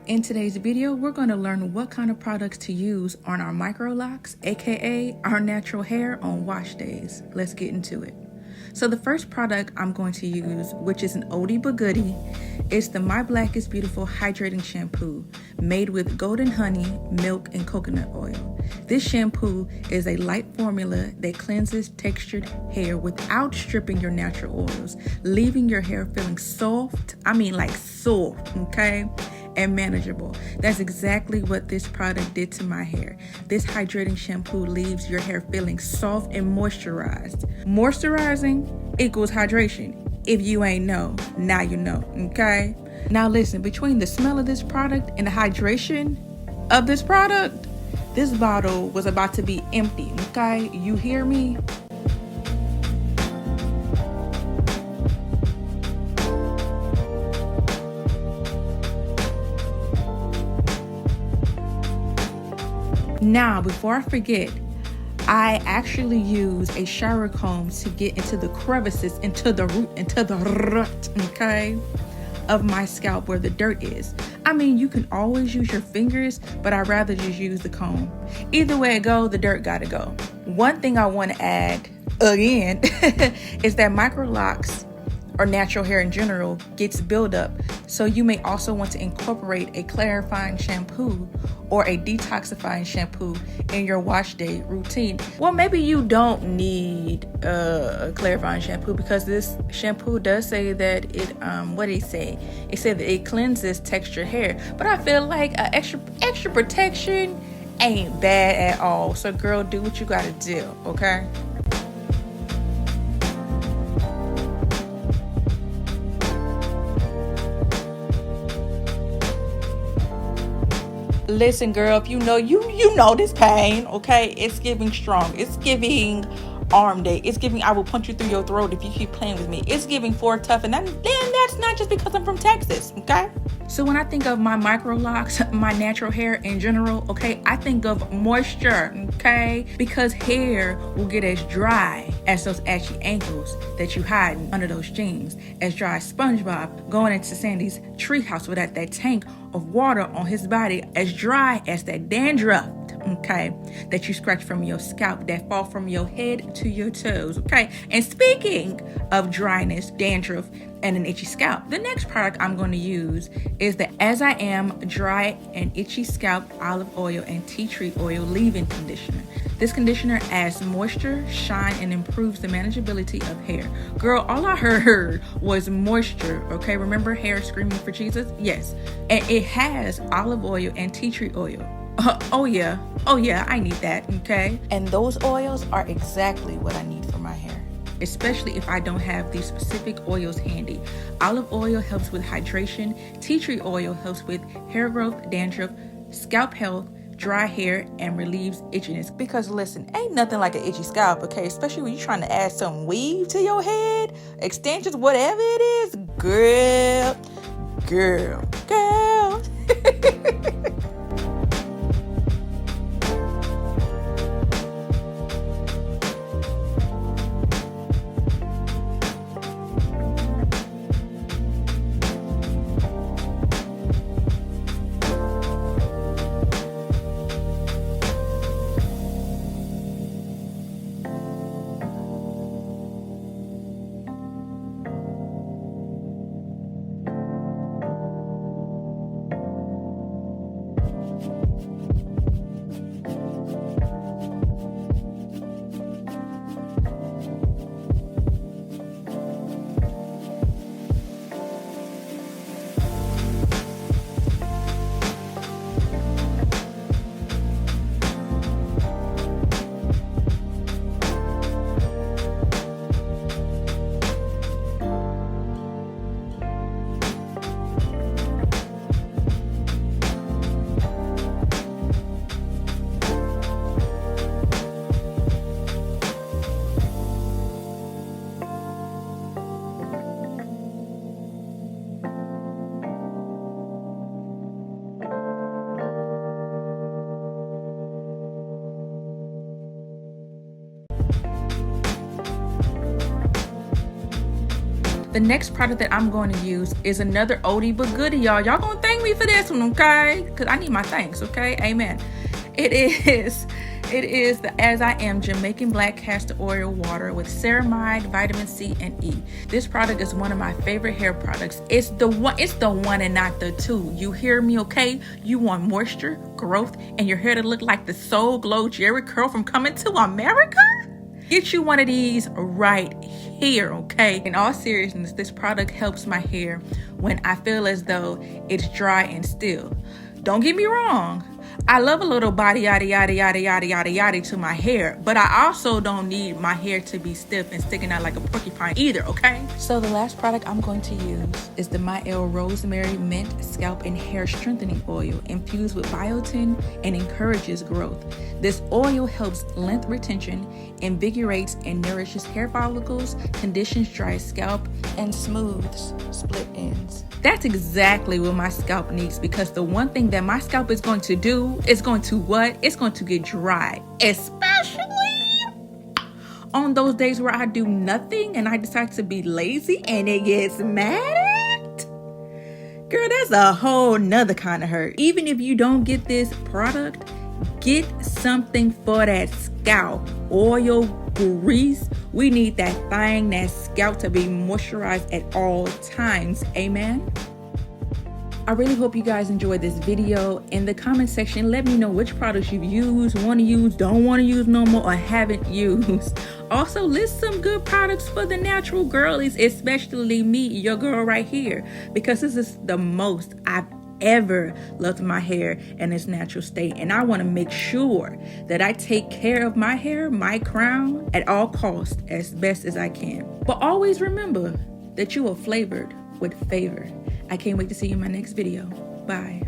In today's video, we're going to learn what kind of products to use on our micro locks, aka our natural hair on wash days. Let's get into it. So the first product I'm going to use, which is an oldie but goodie, is the My Black is Beautiful Hydrating Shampoo, made with golden honey, milk, and coconut oil. This shampoo is a light formula that cleanses textured hair without stripping your natural oils, leaving your hair feeling soft, soft, okay? And manageable. That's exactly what this product did to my hair. This hydrating shampoo leaves your hair feeling soft and moisturized. Moisturizing equals hydration. If you ain't know, now you know, okay? Now listen, between the smell of this product and the hydration of this product, this bottle was about to be empty, okay? You hear me? Now, before I forget, I actually use a shower comb to get into the crevices, into the rut, okay, of my scalp where the dirt is. I mean, you can always use your fingers, but I'd rather just use the comb. Either way it go, the dirt gotta go. One thing I want to add again is that micro locks or natural hair in general gets buildup, so you may also want to incorporate a clarifying shampoo or a detoxifying shampoo in your wash day routine. Well, maybe you don't need a clarifying shampoo, because this shampoo does say that it what did it say? It said that it cleanses textured hair, but I feel like extra protection ain't bad at all. So girl, do what you gotta do, okay? Listen, girl, if you know this pain, okay? It's giving strong. It's giving arm day. It's giving I will punch you through your throat if you keep playing with me. It's giving for tough, and that's not just because I'm from Texas, okay? So when I think of my micro locks, my natural hair in general, okay, I think of moisture, okay? Because hair will get as dry as those ashy ankles that you hide under those jeans, as dry as SpongeBob going into Sandy's treehouse without that tank of water on his body, as dry as that dandruff, okay, that you scratch from your scalp, that fall from your head to your toes, okay? And speaking of dryness, dandruff, and an itchy scalp, the next product I'm going to use is the As I Am Dry and Itchy Scalp Olive Oil and Tea Tree Oil Leave-In Conditioner. This conditioner adds moisture, shine, and improves the manageability of hair. Girl, all I heard was moisture, okay? Remember hair screaming for Jesus? Yes. And it has olive oil and tea tree oil. Oh yeah, I need that, okay? And those oils are exactly what I need for my hair, especially if I don't have these specific oils handy. Olive oil helps with hydration. Tea tree oil helps with hair growth, dandruff, scalp health, dry hair, and relieves itchiness. Because listen, ain't nothing like an itchy scalp, okay? Especially when you're trying to add some weave to your head, extensions, whatever it is. Girl. The next product that I'm going to use is another oldie but goodie, y'all. Y'all gonna thank me for this one, okay? Because I need my thanks, okay? Amen. It is the As I Am Jamaican Black Castor Oil Water with Ceramide, vitamin C, and E. This product is one of my favorite hair products. It's the one and not the two. You hear me, okay? You want moisture, growth, and your hair to look like the Soul Glow Jerry Curl from Coming to America? Get you one of these right here, okay? In all seriousness, this product helps my hair when I feel as though it's dry and still. Don't get me wrong, I love a little body yada yada yada yada yada yada to my hair, but I also don't need my hair to be stiff and sticking out like a porcupine either, okay? So the last product I'm going to use is the Mielle Rosemary Mint Scalp and Hair Strengthening Oil infused with biotin and encourages growth. This oil helps length retention, invigorates and nourishes hair follicles, conditions dry scalp, and smooths split ends. That's exactly what my scalp needs, because the one thing that my scalp is going to do is going to what? It's going to get dry, especially on those days where I do nothing and I decide to be lazy and it gets mad at. Girl, that's a whole nother kind of hurt. Even if you don't get this product, get something for that scalp. Oil, grease. We need that thing, that scalp, to be moisturized at all times. Amen. I really hope you guys enjoyed this video. In the comment section, let me know which products you've used, want to use, don't want to use no more, or haven't used. Also, list some good products for the natural girlies, especially me, your girl right here, because this is the most I've ever loved my hair in its natural state, and I want to make sure that I take care of my hair, my crown, at all costs as best as I can. But always remember that you are flavored with favor. I can't wait to see you in my next video. Bye.